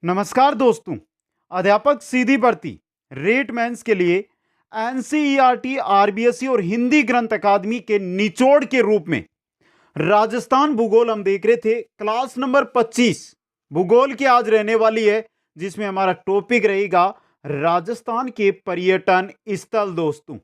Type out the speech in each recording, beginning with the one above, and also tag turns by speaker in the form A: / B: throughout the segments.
A: नमस्कार दोस्तों। अध्यापक सीधी भर्ती रेट मेंस के लिए एनसीईआरटी, आरबीएसई और हिंदी ग्रंथ अकादमी के निचोड़ के रूप में राजस्थान भूगोल हम देख रहे थे। क्लास नंबर 25 भूगोल की आज रहने वाली है, जिसमें हमारा टॉपिक रहेगा राजस्थान के पर्यटन स्थल। दोस्तों,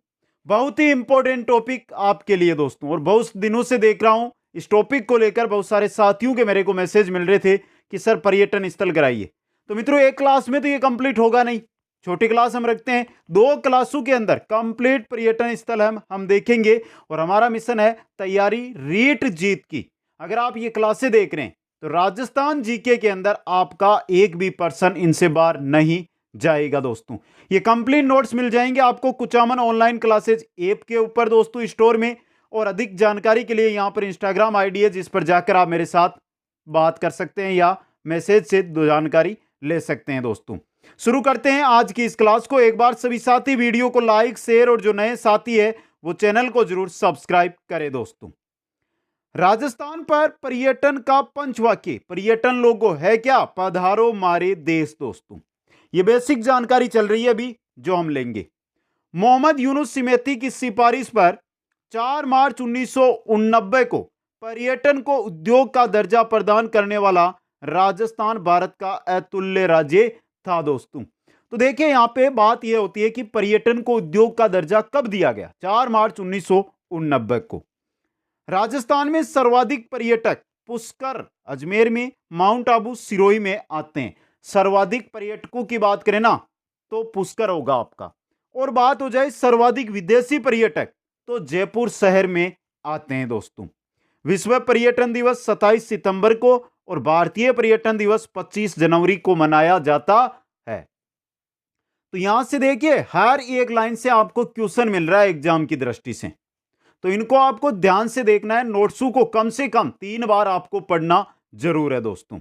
A: बहुत ही इंपॉर्टेंट टॉपिक आपके लिए दोस्तों, और बहुत दिनों से देख रहा हूं इस टॉपिक को लेकर बहुत सारे साथियों के मेरे को मैसेज मिल रहे थे कि सर पर्यटन स्थल कराइए। तो मित्रों, एक क्लास में तो ये कंप्लीट होगा नहीं, छोटी क्लास हम रखते हैं, 2 क्लासों के अंदर कंप्लीट पर्यटन स्थल हम देखेंगे। और हमारा मिशन है तैयारी रीट जीत की। अगर आप ये क्लासें देख रहे हैं तो राजस्थान जीके के अंदर आपका एक भी पर्सन इनसे बाहर नहीं जाएगा। दोस्तों, ये कंप्लीट नोट्स मिल जाएंगे आपको कुचामन ऑनलाइन क्लासेज ऐप के ऊपर दोस्तों, स्टोर में। और अधिक जानकारी के लिए यहां पर इंस्टाग्राम आईडी है, जिस पर जाकर आप मेरे साथ बात कर सकते हैं या मैसेज से जानकारी ले सकते हैं। दोस्तों, शुरू करते हैं आज की इस क्लास को। एक बार सभी साथी वीडियो को लाइक, शेयर और जो नए साथी है वो चैनल को जरूर सब्सक्राइब करें। दोस्तों, राजस्थान पर पर्यटन का पंचवाक्य पर्यटन लोगो है क्या? पधारो मारे देश। दोस्तों, ये बेसिक जानकारी चल रही है अभी जो हम लेंगे। मोहम्मद यूनुस सिमेती की सिफारिश पर 4 मार्च 1989 को पर्यटन को उद्योग का दर्जा प्रदान करने वाला राजस्थान भारत का अतुल्य राज्य था। दोस्तों, तो देखिए यहां पे बात यह होती है कि पर्यटन को उद्योग का दर्जा कब दिया गया? 4 मार्च 1989 को। राजस्थान में सर्वाधिक पर्यटक पुष्कर अजमेर में, माउंट आबू सिरोही में आते हैं। सर्वाधिक पर्यटकों की बात करें ना तो पुष्कर होगा आपका। और बात हो जाए सर्वाधिक विदेशी पर्यटक तो जयपुर शहर में आते हैं। दोस्तों, विश्व पर्यटन दिवस 27 सितंबर को और भारतीय पर्यटन दिवस 25 जनवरी को मनाया जाता है। तो यहां से देखिए हर एक लाइन से आपको क्वेश्चन मिल रहा है एग्जाम की दृष्टि से, तो इनको आपको ध्यान से देखना है। नोट्सों को कम से कम 3 बार आपको पढ़ना जरूर है। दोस्तों,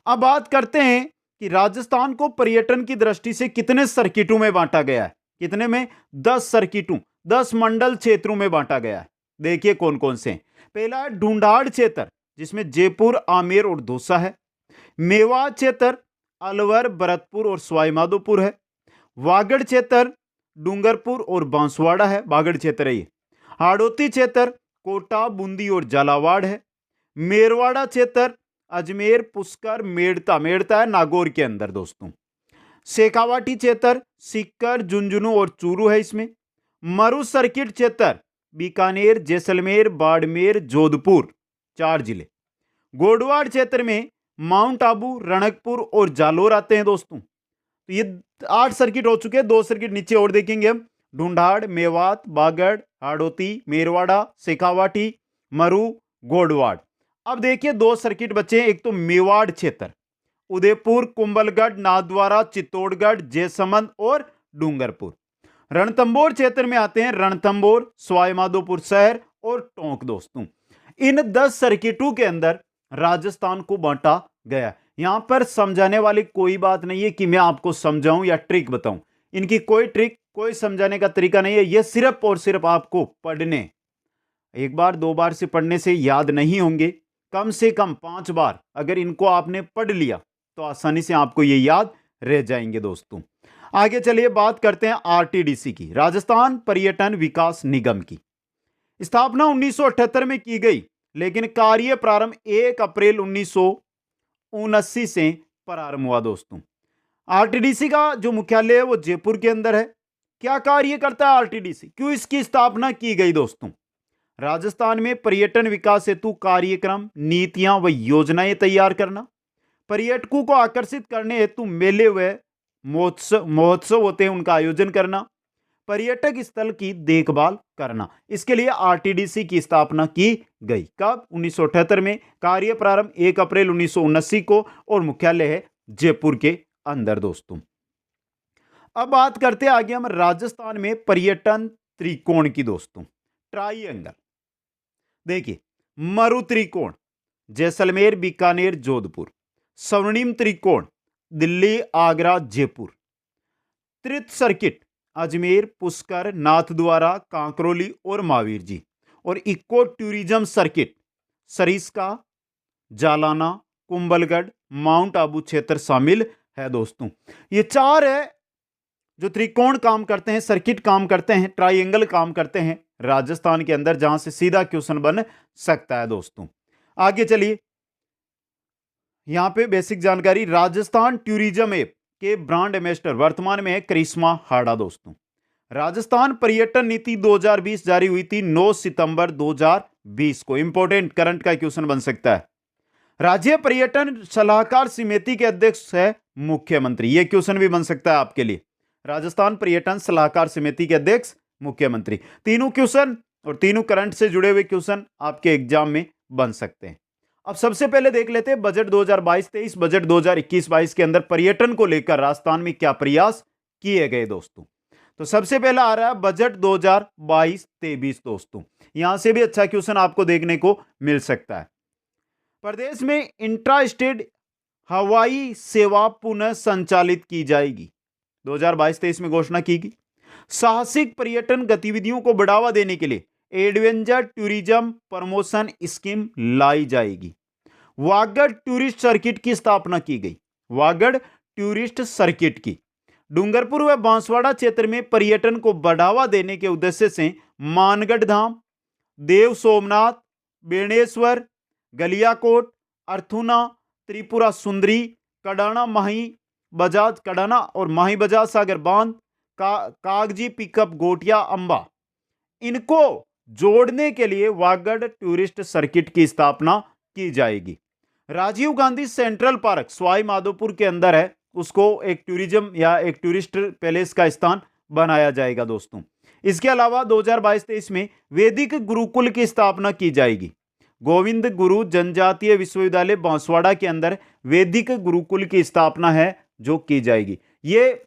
A: अब बात करते हैं कि राजस्थान को पर्यटन की दृष्टि से कितने सर्किटों में बांटा गया है। कितने में? 10 सर्किटों, 10 मंडल क्षेत्रों में बांटा गया है। देखिए कौन कौन से। पहला है ढूंढाड़ क्षेत्र, जिसमें जयपुर, आमेर और दौसा है। मेवात क्षेत्र अलवर, भरतपुर और सवाईमाधोपुर है। वागड़ क्षेत्र डूंगरपुर और बांसवाड़ा है, वागड़ क्षेत्र है ये। हाड़ौती क्षेत्र कोटा, बूंदी और झालावाड़ है। मेरवाड़ा क्षेत्र अजमेर, पुष्कर, मेड़ता, मेड़ता है नागौर के अंदर। दोस्तों, शेखावाटी क्षेत्र सीकर, झुंझुनू और चूरू है इसमें। मरु सर्किट क्षेत्र बीकानेर, जैसलमेर, बाड़मेर, जोधपुर, 4 जिले। गोडवाड़ क्षेत्र में माउंट आबू, रणकपुर और जालोर आते हैं। दोस्तों, तो ये 8 सर्किट हो चुके हैं। 2 सर्किट नीचे और देखेंगे हम। ढूंढाड़, मेवात, बागड़, हाड़ौती, मेरवाड़ा, शेखावाटी, मरु, गोडवाड़। अब देखिए 2 सर्किट बचे हैं। एक तो मेवाड़ क्षेत्र, उदयपुर, कुंभलगढ़, नाथद्वारा, चित्तौड़गढ़, जयसमंद और डूंगरपुर। रणथंभौर क्षेत्र में आते हैं रणथंभौर, सवाईमाधोपुर शहर और टोंक। दोस्तों, इन 10 सर्किटों के अंदर राजस्थान को बांटा गया। यहां पर समझाने वाली कोई बात नहीं है कि मैं आपको समझाऊं या ट्रिक बताऊं। इनकी कोई ट्रिक, कोई समझाने का तरीका नहीं है। यह सिर्फ और सिर्फ आपको पढ़ने, 1 बार 2 बार से पढ़ने से याद नहीं होंगे। कम से कम 5 बार अगर इनको आपने पढ़ लिया तो आसानी से आपको ये याद रह जाएंगे। दोस्तों, आगे चलिए बात करते हैं आरटीडीसी की, राजस्थान पर्यटन विकास निगम की। स्थापना 1978 में की गई, लेकिन कार्य प्रारंभ 1 अप्रैल 1979 से प्रारंभ हुआ। दोस्तों, आरटीडीसी का जो मुख्यालय है वो जयपुर के अंदर है। क्या कार्य करता है आरटीडीसी? क्यों इसकी स्थापना की गई? दोस्तों, राजस्थान में पर्यटन विकास हेतु कार्यक्रम, नीतियां व योजनाएं तैयार करना, पर्यटकों को आकर्षित करने हेतु मेले व महोत्सव होते हैं उनका आयोजन करना, पर्यटक स्थल की देखभाल करना। इसके लिए आरटीडीसी की स्थापना की गई। कब? 1978 में। कार्य प्रारंभ 1 अप्रैल 1979 को और मुख्यालय है जयपुर के अंदर। दोस्तों, अब बात करते हैं आगे हम राजस्थान में पर्यटन त्रिकोण की। दोस्तों, ट्राइएंगल देखिए, मरु त्रिकोण जैसलमेर, बीकानेर, जोधपुर। स्वर्णिम त्रिकोण दिल्ली, आगरा, जयपुर। त्रित सर्किट अजमेर, पुष्कर, नाथद्वारा, कांकरोली और महावीर जी। और eco tourism circuit Sariska, Jhalana, Kumbhalgarh, Mount Abu क्षेत्र शामिल है दोस्तों। ये चार है जो त्रिकोण काम करते हैं, सर्किट काम करते हैं, ट्राइंगल काम करते हैं राजस्थान के अंदर, जहां से सीधा क्वेश्चन बन सकता है दोस्तों। आगे चलिए, यहां पे बेसिक जानकारी, राजस्थान टूरिज्म ऐप के ब्रांड एम्बेसडर वर्तमान में है करिश्मा हाड़ा दोस्तों। राजस्थान पर्यटन नीति 2020 जारी हुई थी 9 सितंबर 2020 को। इंपॉर्टेंट करंट का क्वेश्चन बन सकता है। राज्य पर्यटन सलाहकार समिति के अध्यक्ष है मुख्यमंत्री। यह क्वेश्चन भी बन सकता है आपके लिए। राजस्थान पर्यटन सलाहकार समिति के अध्यक्ष मुख्यमंत्री। तीनों क्वेश्चन और तीनों करंट से जुड़े हुए क्वेश्चन आपके एग्जाम में बन सकते हैं। अब सबसे पहले देख लेते हैं बजट 2022-23, बजट 2021-22 के अंदर पर्यटन को लेकर राजस्थान में क्या प्रयास किए गए दोस्तों। तो सबसे पहला आ रहा है बजट 2022-23 दोस्तों। यहां से भी अच्छा क्वेश्चन आपको देखने को मिल सकता है। प्रदेश में इंट्रा स्टेट हवाई सेवा पुनः संचालित की जाएगी, 2022-23 में घोषणा की गई। साहसिक पर्यटन गतिविधियों को बढ़ावा देने के लिए एडवेंचर टूरिज्म प्रमोशन स्कीम लाई जाएगी। वागड़ टूरिस्ट सर्किट की स्थापना की गई, वागड़ टूरिस्ट सर्किट की। डूंगरपुर व बांसवाड़ा क्षेत्र में पर्यटन को बढ़ावा देने के उद्देश्य से मानगढ़ धाम, देव सोमनाथ, बेणेश्वर, गलियाकोट, अर्थुना, त्रिपुरा सुंदरी, कडाना माही बजाज कडाना और माही बजाज सागर बांध, कागजी पिकअप गोटिया अंबा, इनको जोड़ने के लिए वागड़ टूरिस्ट सर्किट की स्थापना की जाएगी। राजीव गांधी सेंट्रल पार्क सवाई माधोपुर के अंदर है, उसको एक टूरिज्म या एक टूरिस्ट पैलेस का स्थान बनाया जाएगा दोस्तों। इसके अलावा 2022-23 में वैदिक गुरुकुल की स्थापना की जाएगी। गोविंद गुरु जनजातीय विश्वविद्यालय बांसवाड़ा के अंदर वैदिक गुरुकुल की स्थापना है जो की जाएगी। ये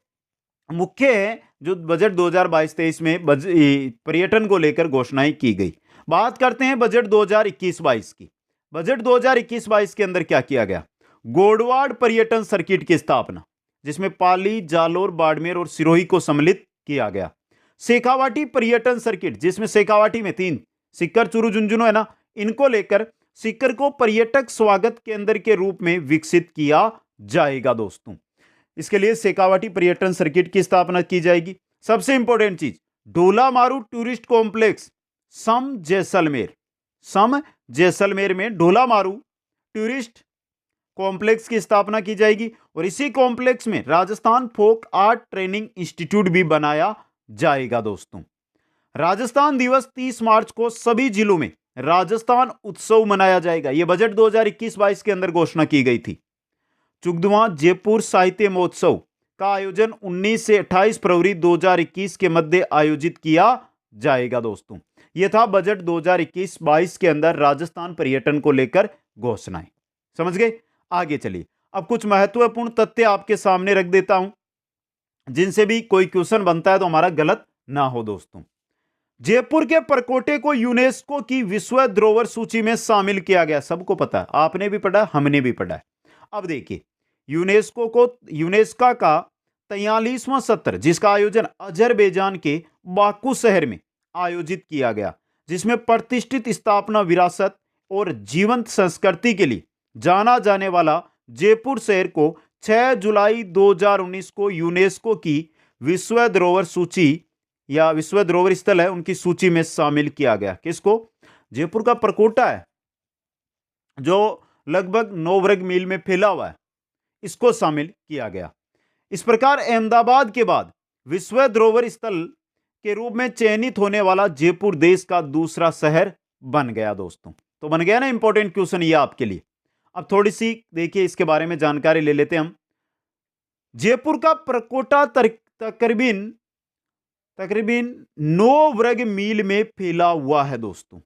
A: मुख्य है जो बजट 2022-23 में पर्यटन को लेकर घोषणाएं की गई। बात करते हैं बजट 2021-22 की। बजट 2021-22 के अंदर क्या किया गया? गोडवाड़ पर्यटन सर्किट की स्थापना, जिसमें पाली, जालोर, बाड़मेर और सिरोही को सम्मिलित किया गया। शेखावाटी पर्यटन सर्किट, जिसमें शेखावाटी में 3 सिक्कर, चुरू, झुंझुनू है ना, इनको लेकर सिक्कर को पर्यटक स्वागत केंद्र के रूप में विकसित किया जाएगा दोस्तों। इसके लिए शेखावाटी पर्यटन सर्किट की स्थापना की जाएगी। सबसे इंपॉर्टेंट चीज, ढोलामारू टूरिस्ट कॉम्प्लेक्स सम जैसलमेर में ढोलामारू टूरिस्ट कॉम्प्लेक्स की स्थापना की जाएगी और इसी कॉम्प्लेक्स में Rajasthan folk art training institute भी बनाया जाएगा दोस्तों। राजस्थान दिवस 30 मार्च को सभी जिलों में राजस्थान उत्सव मनाया जाएगा। यह बजट 2021-22 के अंदर घोषणा की गई थी। चुगदुआ जयपुर साहित्य महोत्सव का आयोजन 19 से 28 फरवरी 2021 के मध्य आयोजित किया जाएगा दोस्तों। यह था बजट 2021-22 के अंदर राजस्थान पर्यटन को लेकर घोषणाएं। समझ गए? आगे चलिए, अब कुछ महत्वपूर्ण तथ्य आपके सामने रख देता हूं, जिनसे भी कोई क्वेश्चन बनता है तो हमारा गलत ना हो दोस्तों। जयपुर के परकोटे को यूनेस्को की विश्व धरोहर सूची में शामिल किया गया। सबको पता है, आपने भी पढ़ा, हमने भी पढ़ा है। अब देखिए, यूनेस्को का 43वां सत्र, जिसका आयोजन अजरबैजान के बाकू शहर में आयोजित किया गया, जिसमें प्रतिष्ठित स्थापना विरासत और जीवंत संस्कृति के लिए जाना जाने वाला जयपुर शहर को 6 जुलाई 2019 को यूनेस्को की विश्व धरोहर सूची या विश्व धरोहर स्थल है उनकी सूची में शामिल किया गया। किसको? जयपुर का परकोटा है जो लगभग 9 वर्ग मील में फैला हुआ है, इसको शामिल किया गया। इस प्रकार अहमदाबाद के बाद विश्व धरोहर स्थल के रूप में चयनित होने वाला जयपुर देश का दूसरा शहर बन गया दोस्तों। तो बन गया ना इंपॉर्टेंट क्वेश्चन ये आपके लिए। अब थोड़ी सी देखिए इसके बारे में जानकारी ले लेते हैं हम। जयपुर का परकोटा तकरीबन 9 वर्ग मील में फैला हुआ है दोस्तों,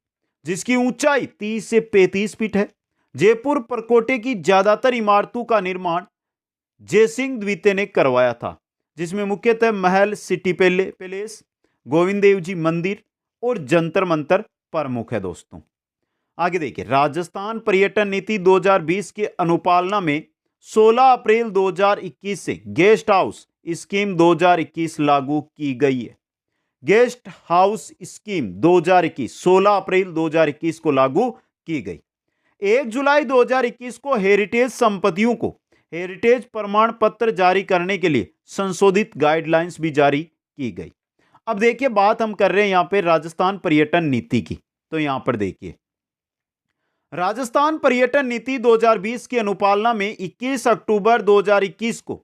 A: जिसकी ऊंचाई 30 से 35 फीट है। जयपुर परकोटे की ज्यादातर इमारतों का निर्माण जयसिंह द्वितीय ने करवाया था, जिसमें मुख्यतः महल, सिटी पैलेस, गोविंद देव जी मंदिर और जंतर मंतर प्रमुख है दोस्तों। आगे देखिए, राजस्थान पर्यटन नीति 2020 के अनुपालना में 16 अप्रैल 2021 से गेस्ट हाउस स्कीम 2021 लागू की गई है। गेस्ट हाउस स्कीम 2021 16 अप्रैल 2021 को लागू की गई। 1 जुलाई 2021 को हेरिटेज संपत्तियों को हेरिटेज प्रमाण पत्र जारी करने के लिए संशोधित गाइडलाइंस भी जारी की गई। अब देखिए, बात हम कर रहे हैं यहां पे राजस्थान पर्यटन नीति की। तो यहां पर देखिए, राजस्थान पर्यटन नीति 2020 की अनुपालना में 21 अक्टूबर 2021 को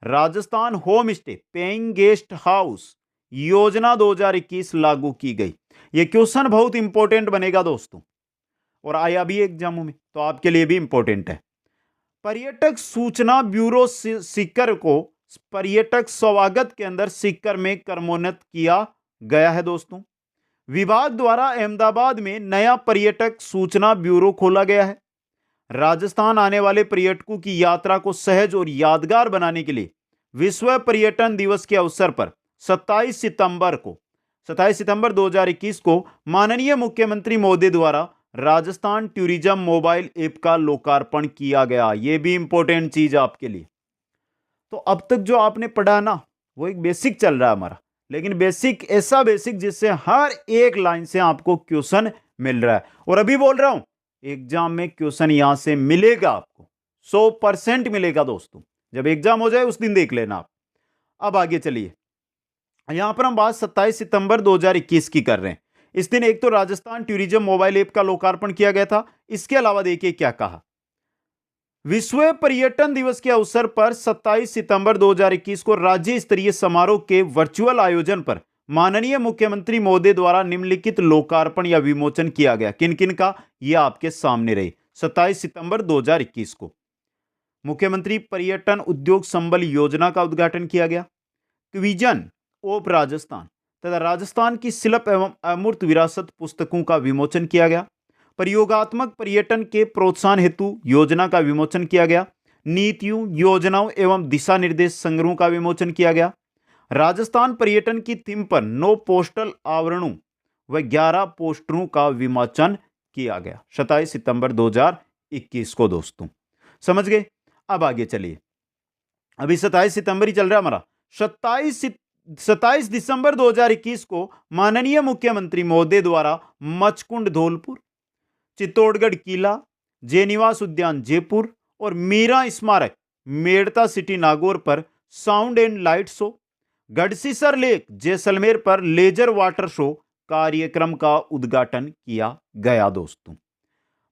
A: Rajasthan home stay paying guest house योजना 2021 लागू की गई। यह क्वेश्चन बहुत इंपॉर्टेंट बनेगा दोस्तों, और आया भी एग्जामों में, तो आपके लिए भी इंपॉर्टेंट है। पर्यटक सूचना ब्यूरो सीकर को पर्यटक स्वागत के अंदर सीकर में क्रमोन्नत किया गया है दोस्तों। विभाग द्वारा अहमदाबाद में नया पर्यटक सूचना ब्यूरो खोला गया है। राजस्थान आने वाले पर्यटकों की यात्रा को सहज और यादगार बनाने के लिए विश्व पर्यटन दिवस के अवसर पर 27 सितंबर 2021 को माननीय मुख्यमंत्री महोदय द्वारा राजस्थान टूरिज्म मोबाइल ऐप का लोकार्पण किया गया। यह भी इंपॉर्टेंट चीज आपके लिए। तो अब तक जो आपने पढ़ा ना, वो एक बेसिक चल रहा है हमारा, लेकिन बेसिक ऐसा बेसिक जिससे हर एक लाइन से आपको क्वेश्चन मिल रहा है। और अभी बोल रहा हूं, एग्जाम में क्वेश्चन यहां से मिलेगा आपको, 100% मिलेगा दोस्तों। जब एग्जाम हो जाए उस दिन देख लेना आप। अब आगे चलिए, यहां पर हम बात 27 सितंबर 2021 की कर रहे हैं। इस दिन एक तो राजस्थान टूरिज्म मोबाइल ऐप का लोकार्पण किया गया था। इसके अलावा देखिए क्या कहा, विश्व पर्यटन दिवस के अवसर पर 27 सितंबर 2021 को राज्य स्तरीय समारोह के वर्चुअल आयोजन पर माननीय मुख्यमंत्री महोदय द्वारा निम्नलिखित लोकार्पण या विमोचन किया गया। किन किन का, यह आपके सामने रही। 27 सितंबर 2021 को मुख्यमंत्री पर्यटन उद्योग संबल योजना का उद्घाटन किया गया। विजन ऑफ राजस्थान तथा राजस्थान की शिल्प एवं अमूर्त विरासत पुस्तकों का विमोचन किया गया। प्रयोगात्मक पर्यटन के प्रोत्साहन हेतु योजना का विमोचन किया गया। नीतियों, योजनाओं एवं दिशा निर्देश संग्रहों का विमोचन किया गया। राजस्थान पर्यटन की थीम पर 9 पोस्टल आवरणों व 11 पोस्टरों का विमोचन किया गया 27 सितंबर 2021 को दोस्तों। समझ गए। अब आगे चलिए, अभी 27 सितंबर ही चल रहा है हमारा। 27 दिसंबर 2021 को माननीय मुख्यमंत्री महोदय द्वारा मचकुंड धौलपुर, चित्तौड़गढ़ किला, जयनिवास उद्यान जयपुर और मीरा स्मारक मेड़ता सिटी नागौर पर sound and light show, Gadsisar lake Jaisalmer पर लेजर वाटर शो कार्यक्रम का उद्घाटन किया गया दोस्तों।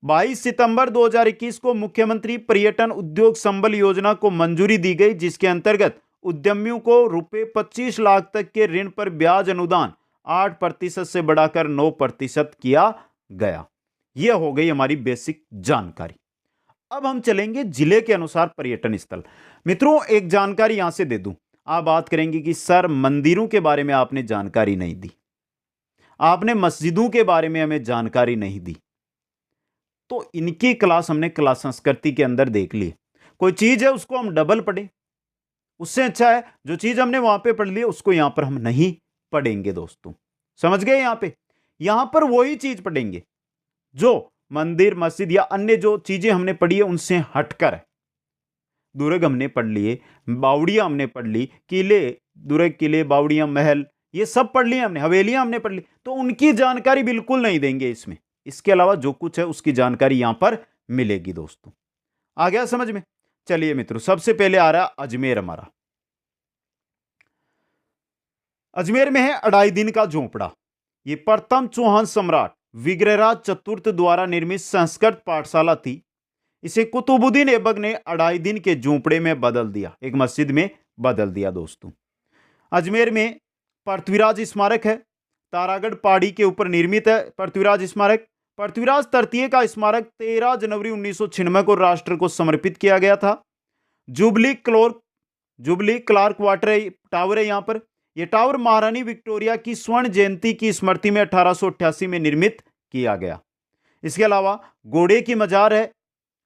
A: 22 सितंबर 2021 को मुख्यमंत्री पर्यटन उद्योग संबल योजना को मंजूरी दी गई, जिसके अंतर्गत उद्यमियों को रुपए 25 लाख तक के ऋण पर ब्याज अनुदान 8% से बढ़ाकर 9% किया गया। यह हो गई हमारी बेसिक जानकारी। अब हम चलेंगे जिले के अनुसार पर्यटन स्थल। मित्रों, एक जानकारी यहां से दे दूं। आप बात करेंगे कि सर मंदिरों के बारे में आपने जानकारी नहीं दी, आपने मस्जिदों के बारे में हमें जानकारी नहीं दी। तो इनकी क्लास हमने क्लास संस्कृति के अंदर देख ली। कोई चीज है उसको हम डबल पढ़े, उससे अच्छा है जो चीज हमने वहां पे पढ़ ली उसको यहां पर हम नहीं पढ़ेंगे दोस्तों। समझ गए। यहां पर वही चीज पढ़ेंगे जो मंदिर, मस्जिद या अन्य जो चीजें हमने पढ़ी है उनसे हटकर है। दुर्ग हमने पढ़ लिए, बावड़ियां हमने पढ़ ली, किले, दुर्ग किले, बावड़ियां, महल, ये सब पढ़ लिए हमने, हवेलियां हमने पढ़ ली। तो उनकी जानकारी बिल्कुल नहीं देंगे इसमें। इसके अलावा जो कुछ है उसकी जानकारी यहां पर मिलेगी दोस्तों। आ गया समझ में। चलिए मित्रों, सबसे पहले आ रहा अजमेर हमारा। अजमेर में है अढ़ाई दिन का झोंपड़ा। ये प्रथम चौहान सम्राट विग्रहराज चतुर्थ द्वारा निर्मित संस्कृत पाठशाला थी। इसे कुतुबुद्दीन ऐबक ने अढ़ाई दिन के झोंपड़े में बदल दिया, एक मस्जिद में बदल दिया दोस्तों। अजमेर में पृथ्वीराज स्मारक है, तारागढ़ पहाड़ी के ऊपर निर्मित है पृथ्वीराज स्मारक। पृथ्वीराज तृतीय का स्मारक 13 जनवरी 1996 को राष्ट्र को समर्पित किया गया था। जुबली क्लार्क वाटर टावर है यहां पर। यह टावर महारानी विक्टोरिया की स्वर्ण जयंती की स्मृति में 1888 में निर्मित किया गया। इसके अलावा घोड़े की मजार है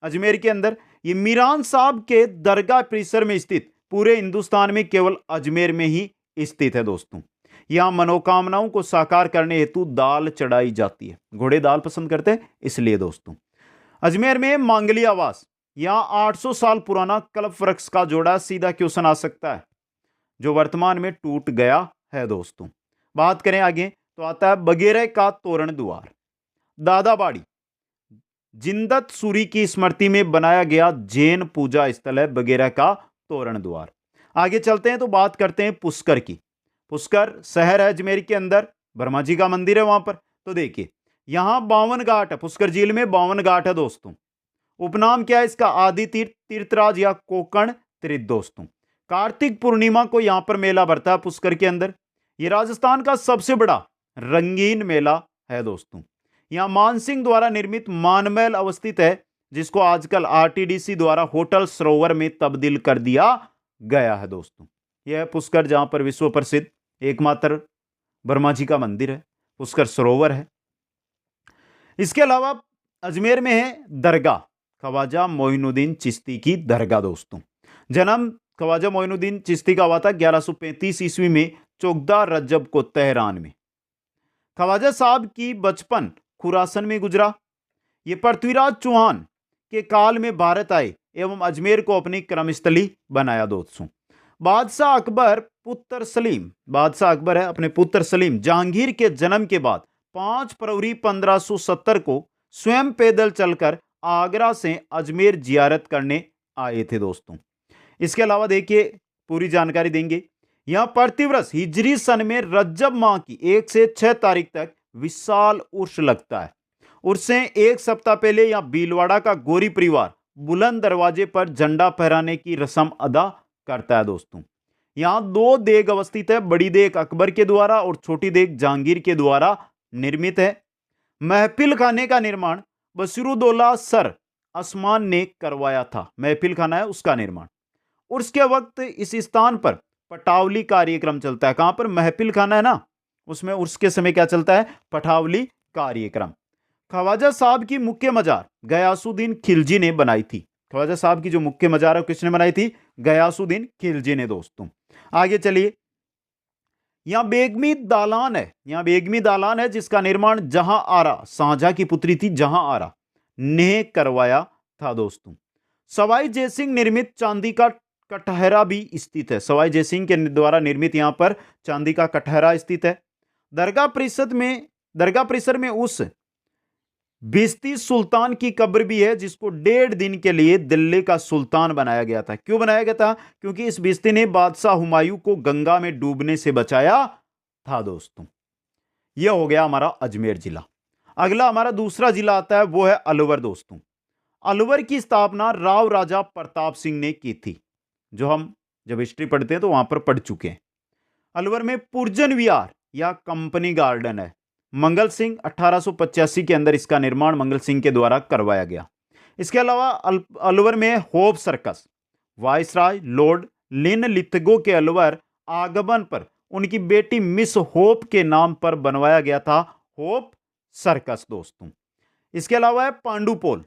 A: अजमेर के अंदर। ये मीरान साहब के दरगाह परिसर में स्थित, पूरे हिंदुस्तान में केवल अजमेर में ही स्थित है दोस्तों। यहां मनोकामनाओं को साकार करने हेतु दाल चढ़ाई जाती है। घोड़े दाल पसंद करते हैं इसलिए दोस्तों। अजमेर में मांगली आवास, यहां 800 साल पुराना कल्प वृक्ष का जोड़ा, सीधा क्वेश्चन आ सकता है, जो वर्तमान में टूट गया है दोस्तों। बात करें आगे तो आता है बगेरह का तोरण द्वार। दादाबाड़ी, जिंदत सूरी की स्मृति में बनाया गया जैन पूजा स्थल है वगैरह का तोरण द्वार। आगे चलते हैं तो बात करते हैं पुष्कर की। पुष्कर शहर है अजमेर के अंदर, ब्रह्मा जी का मंदिर है वहां पर। तो देखिए यहां 52 घाट है, पुष्कर झील में 52 घाट है दोस्तों। उपनाम क्या है इसका? आदि तीर्थ, तीर्थराज या कोकण तीर्थ दोस्तों। कार्तिक पूर्णिमा को यहां पर मेला भरता है पुष्कर के अंदर। यह राजस्थान का सबसे बड़ा रंगीन मेला है दोस्तों। यहां मानसिंह द्वारा निर्मित मानमहल अवस्थित है, जिसको आजकल आरटीडीसी द्वारा होटल सरोवर में तब्दील कर दिया गया है दोस्तों। यह है पुष्कर, जहां पर विश्व प्रसिद्ध एकमात्र ब्रह्मा जी का मंदिर है, पुष्कर सरोवर है। इसके अलावा अजमेर में है दरगाह ख्वाजा मोइनुद्दीन चिश्ती की दरगाह दोस्तों। जन्म ख्वाजा मोइनुद्दीन चिश्ती का हुआ था 1135 ईस्वी में 14 रजब को तेहरान में। ख्वाजा साहब की बचपन खुरासन में गुजरा। ये पृथ्वीराज चौहान के काल में भारत आए एवं अजमेर को अपनी क्रमस्थली बनाया दोस्तों। बादशाह अकबर है अपने पुत्र सलीम जहांगीर के जन्म के बाद 5 फरवरी 1570 को स्वयं पैदल चलकर आगरा से अजमेर जियारत करने आए थे दोस्तों। इसके अलावा देखिए पूरी जानकारी देंगे। यहां प्रतिवर्ष हिजरी सन में रजब माह की 1 से 6 तारीख तक विशाल उर्स लगता है। उर्स से एक सप्ताह पहले यहां भीलवाड़ा का गोरी परिवार बुलंद दरवाजे पर झंडा फहराने की रस्म अदा करता है दोस्तों। यहां 2 देग अवस्थित है, बड़ी देग अकबर के द्वारा और छोटी देग जहांगीर के द्वारा निर्मित है। महफिल खाने का निर्माण बसरुद्दौला सर असमान ने करवाया था। महफिल खाना है उसका निर्माण। उर्स के वक्त इस स्थान पर पटावली कार्यक्रम चलता है। कहां पर? महफिल खाना है ना, उसमें उर्स के समय क्या चलता है? पटावली कार्यक्रम। ख्वाजा साहब की मुख्य मजार गयासुद्दीन खिलजी ने बनाई थी। ख्वाजा साहब की जो मुख्य मजार है किसने बनाई थी? गयासुद्दीन खिलजी ने दोस्तों। आगे चलिए, यहां बेगमी दालान है जिसका निर्माण जहां आरा, शाहजहां की पुत्री थी जहां आरा ने करवाया था दोस्तों। सवाई जयसिंह निर्मित चांदी का कटहरा भी स्थित है। सवाई जयसिंह के द्वारा निर्मित यहां पर चांदी का कटहरा स्थित है। दरगाह परिसर में उस बिस्ती सुल्तान की कब्र भी है जिसको 1.5 दिन के लिए दिल्ली का सुल्तान बनाया गया था। क्यों बनाया गया था? क्योंकि इस बिस्ती ने बादशाह हुमायूं को गंगा में डूबने से बचाया था दोस्तों। यह हो गया हमारा अजमेर जिला। अगला हमारा दूसरा जिला आता है, वो है अलवर दोस्तों। अलवर की स्थापना राव राजा प्रताप सिंह ने की थी, जो हम जब हिस्ट्री पढ़ते हैं तो वहां पर पढ़ चुके हैं। अलवर में पुरजन विहार या कंपनी गार्डन है। मंगल सिंह 1885 के अंदर इसका निर्माण मंगल सिंह के द्वारा करवाया गया। इसके अलावा अलवर में hope circus. Viceroy Lord Linlithgow के अलवर आगमन पर उनकी बेटी मिस होप के नाम पर बनवाया गया था होप सर्कस दोस्तों। इसके अलावा है पांडुपोल।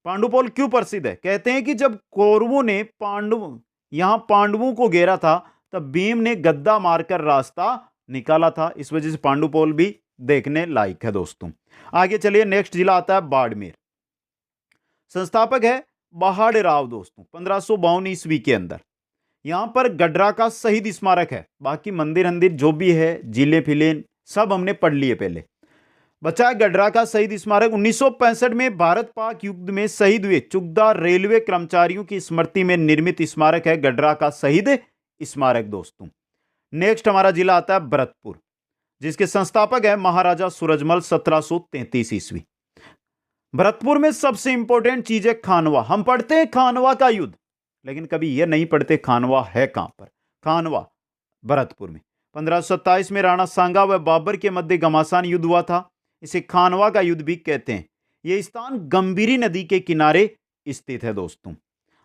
A: पांडुपोल क्यों प्रसिद्ध है? कहते हैं कि जब कौरवों ने पांडवों को घेरा था तब भीम ने गद्दा मारकर रास्ता निकाला था। इस वजह से पांडुपोल भी देखने लायक है दोस्तों। आगे चलिए, नेक्स्ट जिला आता है बाड़मेर। संस्थापक है बहाड़ राव दोस्तों, 1552 ईस्वी के अंदर। यहां पर गडरा का शहीद स्मारक है। बाकी मंदिर जो भी है जिले फिले सब हमने पढ़ लिए पहले। बचा है गडरा का शहीद स्मारक। 1965 में भारत पाक युद्ध में शहीद हुए चुगदार रेलवे कर्मचारियों की स्मृति में निर्मित स्मारक है गडरा का शहीद स्मारक दोस्तों। नेक्स्ट हमारा जिला आता है भरतपुर, जिसके संस्थापक है महाराजा सूरजमल 1733 ईस्वी। भरतपुर में सबसे इंपॉर्टेंट चीज है खानवा। हम पढ़ते हैं खानवा का युद्ध, लेकिन कभी यह नहीं पढ़ते खानवा है कहां पर। खानवा भरतपुर में 1527 में राणा सांगा व बाबर के मध्य घमासान युद्ध हुआ था। इसे खानवा का युद्ध भी कहते हैं। यह स्थान गंभीरी नदी के किनारे स्थित है दोस्तों।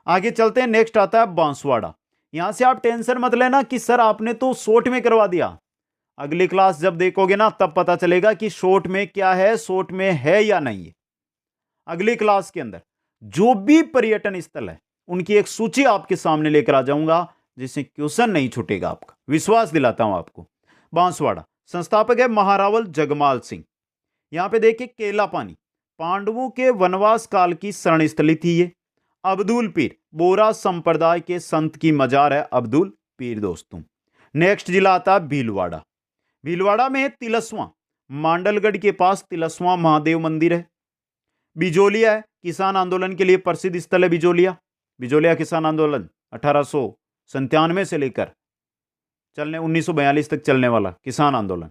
A: आगे चलते हैं, नेक्स्ट आता है बांसवाड़ा। यहां से आप टेंशन मत लेना कि सर आपने तो शॉर्ट में करवा दिया। अगली क्लास जब देखोगे ना तब पता चलेगा कि शॉर्ट में क्या है, शॉर्ट में है या नहीं है। अगली क्लास के अंदर जो भी पर्यटन स्थल है उनकी एक सूची आपके सामने लेकर आ जाऊंगा, जिससे क्वेश्चन नहीं छूटेगा आपका, विश्वास दिलाता हूं आपको। बांसवाड़ा संस्थापक है महारावल जगमाल सिंह। यहां पे देखिए केला पानी, पांडवों के वनवास काल की शरण स्थली थी ये। अब्दुल पीर बोरा संप्रदाय के संत की मजार है अब्दुल पीर दोस्तों। नेक्स्ट जिला आता है भीलवाड़ा। भीलवाड़ा में तिलस्वां, मांडलगढ़ के पास तिलस्वां महादेव मंदिर है। बिजोलिया है, किसान आंदोलन के लिए प्रसिद्ध स्थल है बिजोलिया। बिजोलिया किसान आंदोलन 1897 से लेकर चलने 1942 तक चलने वाला किसान आंदोलन।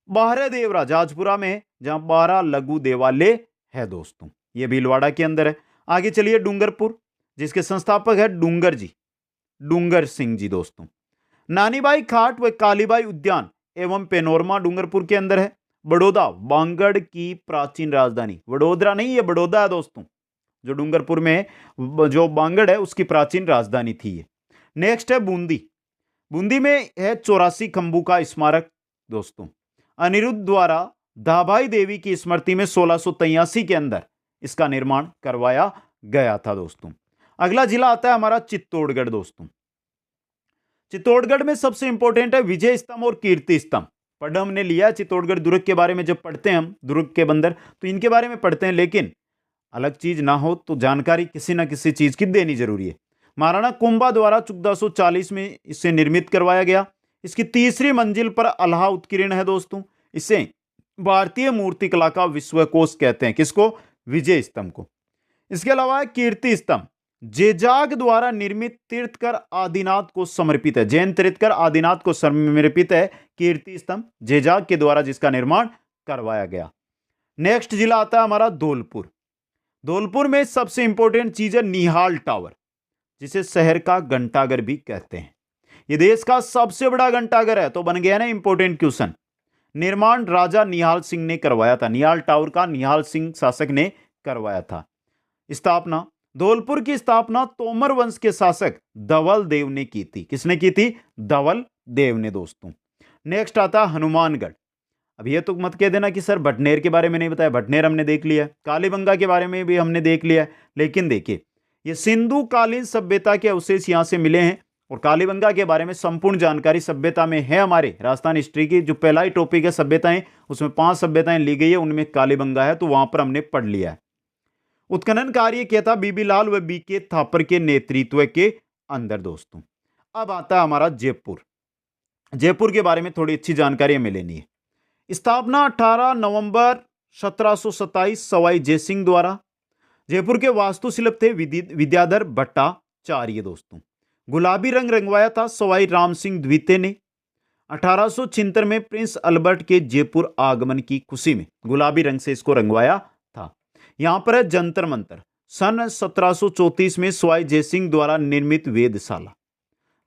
A: बाहरे देवरा जाजपुरा में, जहां 12 लघु देवालय है दोस्तों, यह भीलवाड़ा के अंदर है। आगे चलिए डूंगरपुर, जिसके संस्थापक है डूंगर जी, डूंगर सिंह जी दोस्तों। नानीबाई घाट व कालीबाई उद्यान एवं पेनोरमा डूंगरपुर के अंदर है। बड़ौदा बांगड़ की प्राचीन राजधानी, वडोदरा नहीं, ये बड़ौदा है दोस्तों, जो डूंगरपुर में जो बांगड़ है उसकी प्राचीन राजधानी थी ये। नेक्स्ट है बूंदी। बूंदी में है 84 खंभू का स्मारक दोस्तों। अनिरुद्ध द्वारा धाबाई देवी की स्मृति में 1683 के अंदर इसका निर्माण करवाया गया था दोस्तों। अगला जिला आता है हमारा चित्तौड़गढ़ दोस्तों। चित्तौड़गढ़ में सबसे इंपॉर्टेंट है विजय स्तंभ और कीर्ति स्तंभ। पढ़ हमने लिया चित्तौड़गढ़ दुर्ग के बारे में, जब पढ़ते हैं हम दुर्ग के बंदर तो इनके बारे में पढ़ते हैं, लेकिन अलग चीज ना हो तो जानकारी किसी ना किसी चीज की देनी जरूरी है। महाराणा कुंभा द्वारा 1440 में इसे निर्मित करवाया गया। इसकी तीसरी मंजिल पर अल्लाह उत्कीर्ण है दोस्तों। इसे भारतीय मूर्तिकला का विश्वकोश कहते हैं, किसको? विजय स्तंभ को। इसके अलावा कीर्ति स्तंभ जेजाग द्वारा निर्मित तीर्थकर आदिनाथ को समर्पित है। जैन तीर्थकर आदिनाथ को समर्पित है कीर्ति स्तंभ, जेजाग के द्वारा जिसका निर्माण करवाया गया। नेक्स्ट जिला आता है हमारा धौलपुर। धौलपुर में सबसे इंपॉर्टेंट चीज है निहाल टावर, जिसे शहर का घंटाघर भी कहते हैं। यह देश का सबसे बड़ा घंटाघर है, तो बन गया ना इंपॉर्टेंट क्वेश्चन। निर्माण राजा निहाल सिंह ने करवाया था। निहाल टावर का निहाल सिंह शासक ने करवाया था। स्थापना, धौलपुर की स्थापना तोमर वंश के शासक धवल देव ने की थी। किसने की थी? धवल देव ने दोस्तों। नेक्स्ट आता हनुमानगढ़। अब ये तो मत कह देना कि सर भटनेर के बारे में नहीं बताया, भटनेर हमने देख लिया है, कालीबंगा के बारे में भी हमने देख लिया है, लेकिन देखिए ये सिंधु कालीन सभ्यता के अवशेष यहां से मिले हैं और कालीबंगा के बारे में संपूर्ण जानकारी सभ्यता में है। हमारे राजस्थान हिस्ट्री की जो पहला ही टॉपिक है सभ्यताएं, उसमें 5 सभ्यताएं ली गई है, उनमें कालीबंगा है, तो वहां पर हमने पढ़ लिया है। उत्खनन कार्य किया था बीबीलाल व बीके थापर के नेतृत्व के अंदर दोस्तों। अब आता है हमारा जयपुर। जयपुर के बारे में थोड़ी अच्छी जानकारी हमें लेनी है। स्थापना 18 नवंबर 1727 सवाई जयसिंह द्वारा। जयपुर के वास्तुशिल्प थे विद्याधर भट्टाचार्य दोस्तों। गुलाबी रंग रंगवाया था सवाई राम सिंह द्वितीय ने। 1876 में प्रिंस अल्बर्ट के जयपुर आगमन की खुशी में गुलाबी रंग से इसको रंगवाया था। यहां पर है जंतर मंतर। सन 1734 में सवाई जयसिंह द्वारा निर्मित वेधशाला।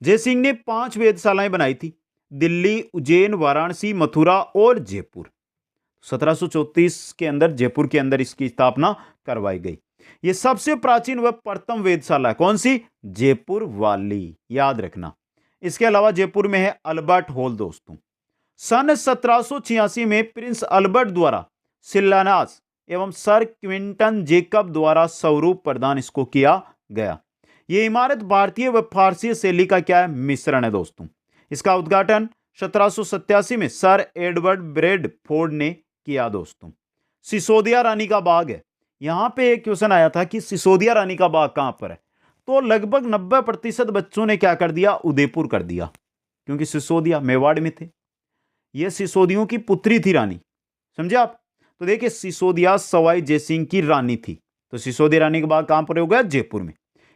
A: जयसिंह ने 5 वेधशालाएं बनाई थी, दिल्ली, उज्जैन, वाराणसी, मथुरा और जयपुर। 1734 के अंदर जयपुर के अंदर इसकी स्थापना करवाई गई। यह सबसे प्राचीन व प्रथम वेधशाला है। कौन सी? जयपुर वाली, याद रखना। इसके अलावा जयपुर में है अल्बर्ट हॉल दोस्तों। सन 1786 में प्रिंस अल्बर्ट द्वारा शिलान्यास एवं सर क्विंटन जेकब द्वारा स्वरूप प्रदान इसको किया गया। यह इमारत भारतीय व फारसी शैली का क्या है? मिश्रण है दोस्तों। इसका उद्घाटन 1787 में सर एडवर्ड ब्रेडफोर्ड ने किया दोस्तों। सिसोदिया रानी का बाग है। यहां पे एक क्वेश्चन आया था कि सिसोदिया रानी का बाग कहां पर है, तो लगभग 90% बच्चों ने क्या कर दिया? उदयपुर कर दिया, क्योंकि सिसोदिया मेवाड़ में थे। यह सिसोदियों की पुत्री थी रानी, समझे आप? तो देखिए सिसोदिया सवाई जयसिंह की रानी थी, तो सिसोदिया रानी का बाग कहां पर हो गया? जयपुर में।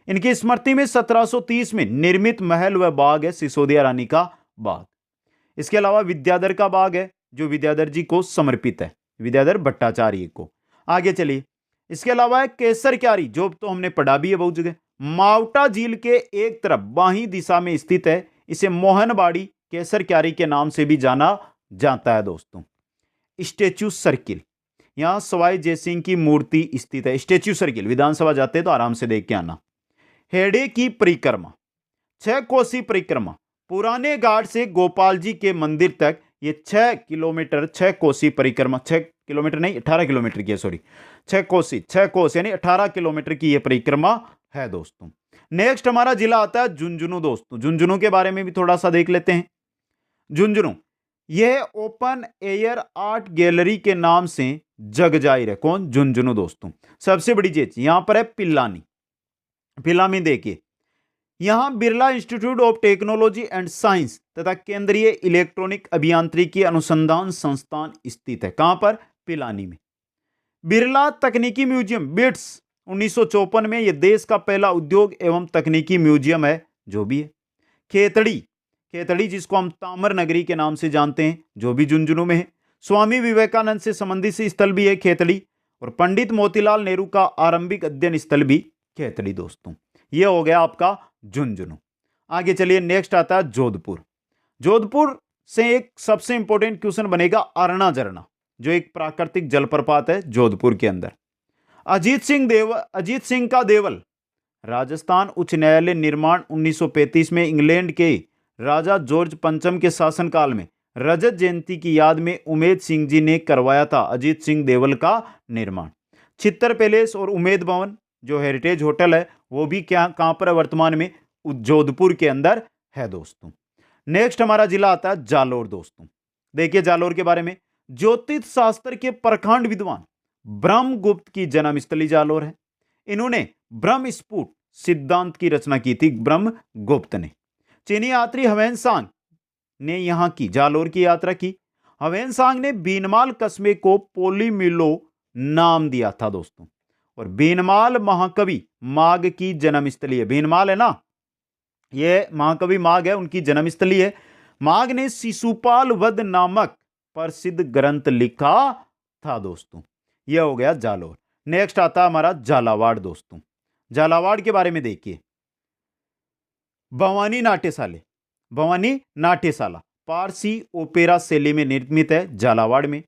A: इनकी स्मृति में 1730 में निर्मित महल व बाग है सिसोदिया रानी का बाग। इसके अलावा विद्याधर का बाग है, जो विद्याधर जी को समर्पित है, विद्याधर भट्टाचार्य को। आगे चलिए, इसके अलावा है केसर क्यारी, जो तो हमने पढ़ा भी है बहुत जगह। मावटा झील के एक तरफ बाही दिशा में स्थित है। इसे मोहनबाड़ी केसर क्यारी के नाम से भी जाना जाता है दोस्तों। स्टेच्यू सर्किल, यहां सवाई जयसिंह की मूर्ति स्थित है। स्टेच्यू सर्किल, विधानसभा जाते हैं तो आराम से देख के आना। हेडे की परिक्रमा, 6 कोसी परिक्रमा, पुराने घाट से गोपाल जी के मंदिर तक ये 6 किलोमीटर, 6 कोसी परिक्रमा, 6 किलोमीटर नहीं 18 किलोमीटर की है, सॉरी 6 कोस यानी 18 किलोमीटर की ये परिक्रमा है दोस्तों। नेक्स्ट हमारा जिला आता है झुंझुनू दोस्तों। झुंझुनू के बारे में भी थोड़ा सा देख लेते हैं। झुंझुनू यह ओपन एयर आर्ट गैलरी के नाम से जग जाहिर है। कौन? झुंझुनू दोस्तों। सबसे बड़ी चीज यहां पर है पिल्लानी। पिलामी देखिए, यहां Birla institute of technology and science तथा केंद्रीय इलेक्ट्रॉनिक अभियांत्रिकी अनुसंधान संस्थान स्थित है। कहां पर? पिलानी में। बिरला तकनीकी म्यूजियम बिट्स 1954 में यह देश का पहला उद्योग एवं तकनीकी म्यूजियम है जो भी है। खेतड़ी, खेतड़ी जिसको हम तामर नगरी के नाम से जानते हैं जो भी झुंझुनू में है। स्वामी विवेकानंद से संबंधित स्थल भी है खेतड़ी, और पंडित मोतीलाल नेहरू का आरंभिक अध्ययन स्थल भी खेतड़ी दोस्तों। यह हो गया आपका झुंझुनू। आगे चलिए, नेक्स्ट आता है जोधपुर। जोधपुर से एक सबसे इंपॉर्टेंट क्वेश्चन बनेगा अरना झरना, जो एक प्राकृतिक जलप्रपात है जोधपुर के अंदर। अजीत सिंह का देवल राजस्थान उच्च न्यायालय निर्माण 1935 में इंग्लैंड के राजा जॉर्ज पंचम के शासनकाल में रजत जयंती की याद में उमेद सिंह जी ने करवाया था अजीत सिंह देवल का निर्माण। चित्तर पैलेस और उमेद भवन जो हेरिटेज होटल है वो भी कहां पर है वर्तमान में? जोधपुर के अंदर है दोस्तों। नेक्स्ट हमारा जिला आता है जालोर दोस्तों। देखिए जालोर के बारे में, ज्योतिष शास्त्र के प्रखंड विद्वान ब्रह्मगुप्त की जन्मस्थली जालोर है। इन्होंने ब्रह्म स्फुट सिद्धांत की रचना की थी ब्रह्मगुप्त ने। चीनी यात्री ह्वेनसांग ने यहां की जालोर की यात्रा की। ह्वेनसांग ने बीनमाल कस्बे को पोलीमिलो नाम दिया था दोस्तों। और बीनमाल महाकवि माघ की जन्मस्थली है। बीनमाल है ना, ये महाकवि माघ है, उनकी जन्मस्थली है। माघ ने शिशुपाल वध नामक प्रसिद्ध ग्रंथ लिखा था दोस्तों। यह हो गया जालोर। नेक्स्ट आता है हमारा झालावाड़ दोस्तों। झालावाड़ के बारे में देखिए, भवानी नाट्यशाला, भवानी नाट्यशाला पारसी ओपेरा शैली में निर्मित है झालावाड़ में।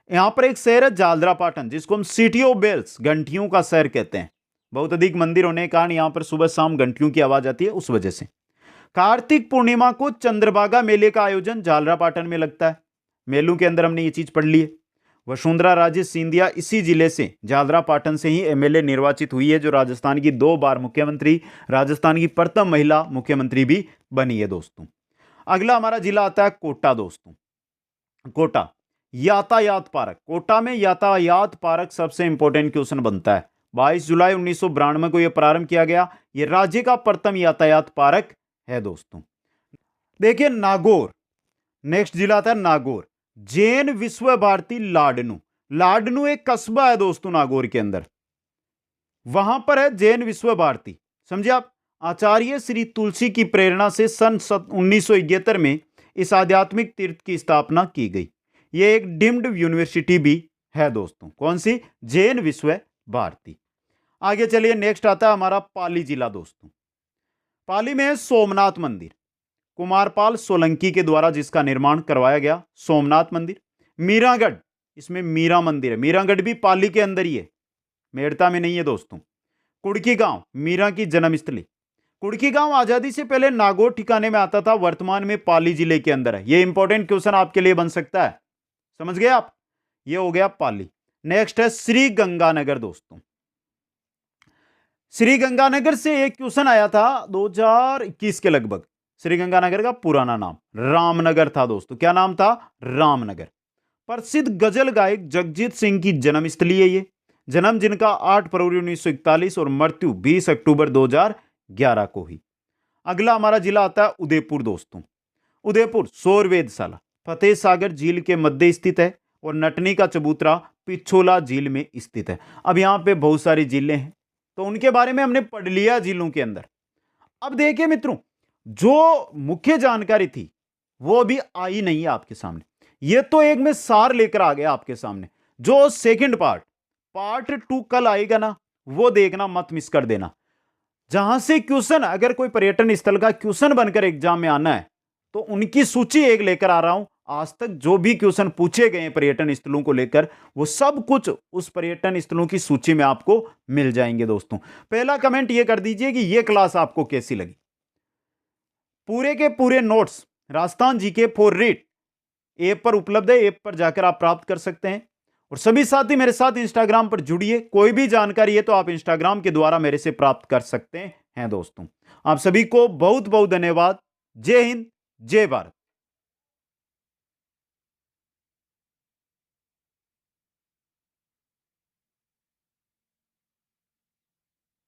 A: यहां पर एक शहर है जालरापाटन जिसको हम सिटी ऑफ बेल्स, घंटियों का शहर कहते हैं। बहुत अधिक मंदिर होने के कारण यहां पर सुबह शाम घंटियों की आवाज आती है, उस वजह से। कार्तिक पूर्णिमा को चंद्रभागा मेले का आयोजन झालरापाटन में लगता है। मेलों के अंदर हमने ये चीज पढ़ ली है। वसुंधरा राजे सिंधिया इसी जिले से, झालरापाटन से ही एमएलए निर्वाचित हुई है, जो राजस्थान की 2 बार मुख्यमंत्री, राजस्थान की प्रथम महिला मुख्यमंत्री भी बनी है दोस्तों। अगला हमारा जिला आता है कोटा दोस्तों। कोटा यातायात पार्क। कोटा में यातायात पार्क सबसे इंपॉर्टेंट क्वेश्चन बनता है। 22 जुलाई 1992 को यह प्रारंभ किया गया। यह राज्य का प्रथम यातायात पार्क है दोस्तों। देखिए नागौर, नेक्स्ट जिला था नागौर। जैन विश्व भारती लाडनू, लाडनू एक कस्बा है दोस्तों नागौर के अंदर, वहां पर है जैन विश्व भारती। समझे आप? आचार्य श्री तुलसी की प्रेरणा से सन 1971 में इस आध्यात्मिक तीर्थ की स्थापना की गई। यह एक डीम्ड यूनिवर्सिटी भी है दोस्तों। कौन सी? जैन विश्व भारती। आगे चलिए, नेक्स्ट आता है हमारा पाली जिला दोस्तों। पाली में सोमनाथ मंदिर, कुमारपाल सोलंकी के द्वारा जिसका निर्माण करवाया गया सोमनाथ मंदिर। मीरागढ़, इसमें मीरा मंदिर है। मीरागढ़ भी पाली के अंदर ही है, मेड़ता में नहीं है दोस्तों। कुड़की गांव, मीरा की जन्मस्थली। कुड़की गांव आजादी से पहले नागौर ठिकाने में आता था, वर्तमान में पाली जिले के अंदर है। यह इंपॉर्टेंट क्वेश्चन आपके लिए बन सकता है, समझ गए आप? यह हो गया पाली। नेक्स्ट है श्री गंगानगर दोस्तों। श्री गंगानगर से एक क्वेश्चन आया था 2021 के लगभग। श्री गंगानगर का पुराना नाम रामनगर था दोस्तों। क्या नाम था? रामनगर। प्रसिद्ध गजल गायक जगजीत सिंह की जन्मस्थली है ये। जन्म जिनका 8 फरवरी 1941 और मृत्यु 20 अक्टूबर 2011 को हुई। अगला हमारा जिला आता है उदयपुर दोस्तों। उदयपुर सौर वेधशाला फतेह सागर झील के मध्य स्थित है और नटनी का चबूतरा पिछोला झील में स्थित है। अब यहां पे बहुत सारी झीलें हैं तो उनके बारे में हमने पढ़ लिया झीलों के अंदर। अब देखिए मित्रों, जो मुख्य जानकारी थी वो भी आई नहीं है आपके सामने। ये तो एक में सार लेकर आ गया आपके सामने। जो सेकंड पार्ट 2 कल आएगा ना, वो देखना मत मिस कर देना। जहां से क्वेश्चन, अगर कोई पर्यटन स्थल का क्वेश्चन बनकर एग्जाम में आना है तो उनकी सूची एक लेकर आ रहा हूं। आज तक जो भी क्वेश्चन पूछे गए पर्यटन स्थलों को लेकर, वो सब कुछ उस पर्यटन स्थलों की सूची में आपको मिल जाएंगे दोस्तों। पहला कमेंट ये कर दीजिए कि ये क्लास आपको कैसी लगी। पूरे के पूरे notes Rajasthan GK for read app पर उपलब्ध है। ऐप पर जाकर आप प्राप्त कर सकते हैं। और सभी साथी मेरे साथ इंस्टाग्राम पर जुड़िए। कोई भी जानकारी है तो आप इंस्टाग्राम के द्वारा मेरे से प्राप्त कर सकते हैं दोस्तों। आप सभी को बहुत बहुत धन्यवाद। जय हिंद, जय भारत।